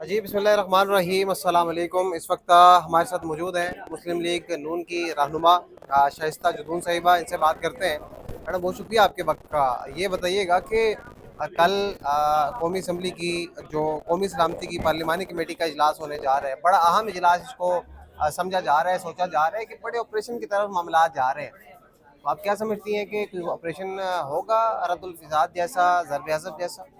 جی बिस्मिल्लाहिर्रहमानिर्रहीम अस्सलाम वालेकुम। इस वक्त हमारे साथ मौजूद हैं मुस्लिम लीग नून की रहनुमा शाइस्ता जदून साहिबा। इनसे बात करते हैं। मैडम बहुत शुक्रिया आपके वक्त का। ये बताइएगा कि कल कौमी असम्बली की जो कौमी सलामती की पार्लिमानी कमेटी का इजलास होने जा रहा है, बड़ा अहम इजलास इसको समझा जा रहा है, सोचा जा रहा है कि बड़े ऑपरेशन की तरफ मामला जा रहे हैं। तो आप क्या समझती हैं कि कोई ऑपरेशन होगा रद्दुल फिसाद जैसा, ज़रब हज़ब जैसा?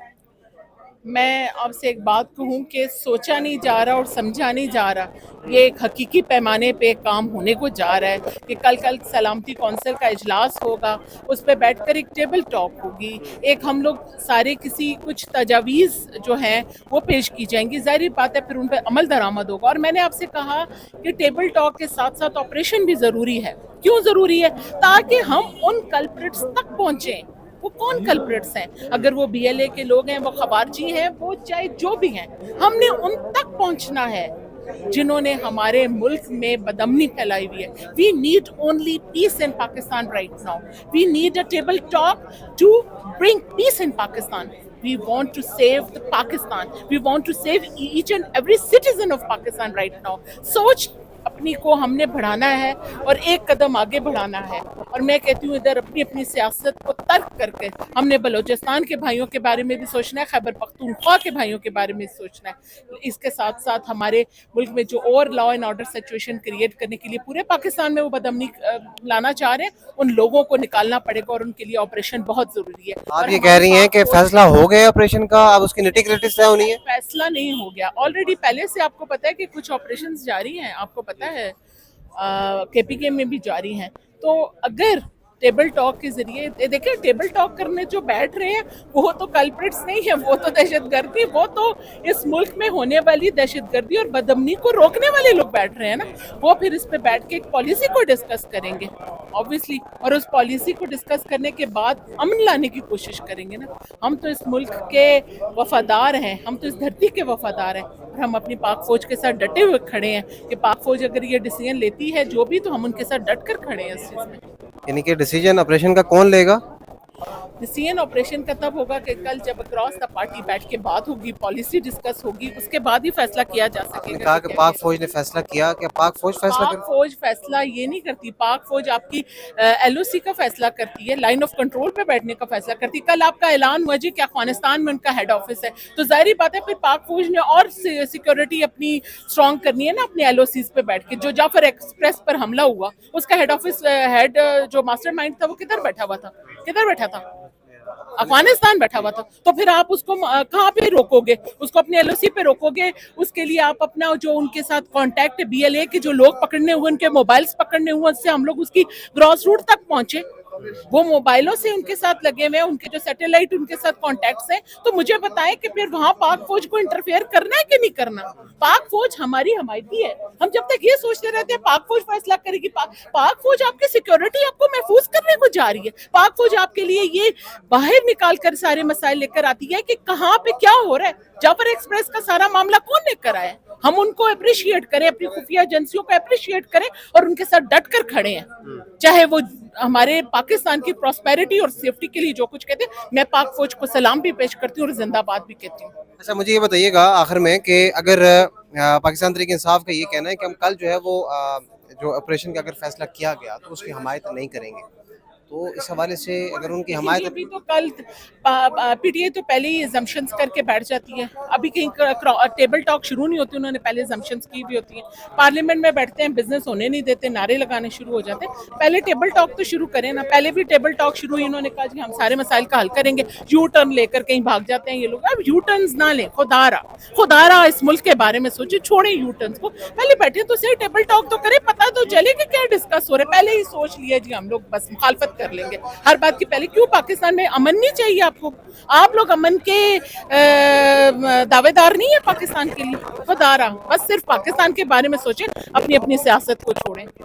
मैं आपसे एक बात कहूं कि सोचा नहीं जा रहा और समझा नहीं जा रहा। ये एक हकीकी पैमाने पे काम होने को जा रहा है कि कल सलामती कौंसिल का इजलास होगा, उस पर बैठकर एक टेबल टॉक होगी। एक हम लोग सारे किसी कुछ तजावीज़ जो हैं वो पेश की जाएंगी। ज़ाहिर बात है फिर उन पर अमल दरामद होगा। और मैंने आपसे कहा कि टेबल टॉक के साथ साथ ऑपरेशन भी ज़रूरी है। क्यों ज़रूरी है? ताकि हम उन कल्प्रिट्स तक पहुँचें। वो कौन कल्प्रिट्स हैं? अगर वो बीएलए के लोग हैं, वो खवारजी हैं, वो चाहे जो भी हैं, हमने उन तक पहुंचना है जिन्होंने हमारे मुल्क में बदअमनी फैलाई हुई है। We need only peace in Pakistan right now. We need a table talk to bring peace in Pakistan. We want to save the Pakistan. We want to save each and every citizen of Pakistan right now. सोच अपनी को हमने बढ़ाना है और एक कदम आगे बढ़ाना है। और मैं कहती हूँ इधर अपनी अपनी सियासत को तर्क करके हमने बलूचिस्तान के भाइयों के बारे में भी सोचना है, खैबर पख्तूनख्वा के भाइयों के बारे में सोचना है। इसके साथ साथ हमारे मुल्क में जो और law and order situation create करने के लिए पूरे पाकिस्तान में वो बदअमनी लाना चाह रहे हैं, उन लोगों को निकालना पड़ेगा और उनके लिए ऑपरेशन बहुत ज़रूरी है। आप ये कह रही हैं कि फैसला हो गया ऑपरेशन का, अब उसकी निटी-ग्रिटी तय होनी है? फैसला नहीं हो गया, ऑलरेडी पहले से आपको पता है कि कुछ ऑपरेशंस जारी हैं, आपको पता है केपीके में भी जारी हैं। तो अगर टेबल टॉक के जरिए देखिए, टेबल टॉक करने जो बैठ रहे हैं वो तो कल्प्रिट्स नहीं है, वो तो दहशतगर्दी, वो तो इस मुल्क में होने वाली दहशतगर्दी और बदअमनी को रोकने वाले लोग बैठ रहे हैं ना। वो फिर इस पे बैठ के एक पॉलिसी को डिस्कस करेंगे ऑब्वियसली, और उस पॉलिसी को डिस्कस करने के बाद अमन लाने की कोशिश करेंगे ना। हम तो इस मुल्क के वफादार हैं, हम तो इस धरती के वफादार हैं और हम अपनी पाक फौज के साथ डटे हुए खड़े हैं कि पाक फौज अगर ये डिसीजन लेती है जो भी, तो हम उनके साथ डट कर खड़े हैं इस चीज़ में। यानी कि डिसीजन ऑपरेशन का कौन लेगा? डिसीजन ऑपरेशन का तब होगा कि कल जब अक्रॉस द पार्टी बैठ के बात होगी, पॉलिसी डिस्कस होगी, उसके बाद ही फैसला किया जा सकेगा। कहा कि पाक फौज ने फैसला किया, क्या पाक फौज फैसला पाक फौज फैसला ये नहीं करती। पाक फौज आपकी एलओसी का फैसला करती है, लाइन ऑफ कंट्रोल पे बैठने का फैसला करती है। कल आपका ऐलान हुआ जी कि अफगानिस्तान में उनका हेड ऑफिस है, तो जाहिर बात है फिर पाक फौज ने और सिक्योरिटी अपनी स्ट्रॉन्ग करनी है ना अपनी एलओसीज पे बैठ के। जो जाफर एक्सप्रेस पर हमला हुआ, उसका हेड ऑफिस हेड जो मास्टरमाइंड था वो किधर बैठा हुआ था? किधर बैठा था? अफगानिस्तान बैठा हुआ था। तो फिर आप उसको कहाँ पे रोकोगे? उसको अपने एलओसी पे रोकोगे? उसके लिए आप अपना जो उनके साथ कांटेक्ट बीएलए के जो लोग पकड़ने हुए, उनके मोबाइल्स पकड़ने हुए, उससे हम लोग उसकी ग्रॉस रूट तक पहुंचे। वो मोबाइलों से उनके साथ लगे हुए हैं, उनके जो सैटेलाइट उनके साथ कॉन्टेक्ट्स हैं। तो मुझे बताएं कि फिर वहां पाक फौज को इंटरफेयर करना है कि नहीं करना? पाक फौज हमारी हमायती है। हम जब तक ये सोचते रहते हैं पाक फौज फैसला करेगी, पाक फौज आपकी सिक्योरिटी आपको महफूज करने को जा रही है। पाक फौज आपके लिए ये बाहर निकाल कर सारे मसाइल लेकर आती है कि कहाँ पे क्या हो रहा है। जाफर एक्सप्रेस का सारा मामला कौन लेकर आया? हम उनको अप्रिशिएट करें, अपनी खुफिया एजेंसियों को अप्रिशिएट करें और उनके साथ डट कर खड़े हैं, चाहे वो हमारे पाकिस्तान की प्रॉस्पेरिटी और सेफ्टी के लिए जो कुछ कहते हैं। मैं पाक फौज को सलाम भी पेश करती हूँ और जिंदाबाद भी कहती हूँ। अच्छा, मुझे ये बताइएगा आखिर में कि अगर पाकिस्तान तहरीक इंसाफ का ये कहना है कि हम कल जो है वो जो ऑपरेशन का अगर फैसला किया गया तो उसकी हमायत नहीं करेंगे, तो इस हवाले से अगर उनकी हमायत भी तो कल पीटीआई तो पहले ही एजम्पशंस करके बैठ जाती है। अभी कहीं टेबल टॉक शुरू नहीं होती, उन्होंने पहले एजम्पशंस की भी होती है। पार्लियामेंट में बैठते हैं, बिजनेस होने नहीं देते, नारे लगाने शुरू हो जाते हैं। पहले टेबल टॉक तो शुरू करें ना। पहले भी टेबल टॉक शुरू हुई, इन्होंने कहा जी हम सारे मसाइल का हल करेंगे। यू टर्न लेकर कहीं भाग जाते हैं ये लोग। अब यू टर्न ना लें, खुदारा इस मुल्क के बारे में सोचे, छोड़े यू टर्न को। पहले बैठे तो सही, टेबल टॉक तो करें, पता तो चले कि क्या डिस्कस हो रहा है। पहले ही सोच लिया जी हम लोग बस मुखालफत कर लेंगे हर बात की। पहले क्यों? पाकिस्तान में अमन नहीं चाहिए आपको? आप लोग अमन के दावेदार नहीं है पाकिस्तान के लिए? खुदारा बस सिर्फ पाकिस्तान के बारे में सोचें, अपनी अपनी सियासत को छोड़ें।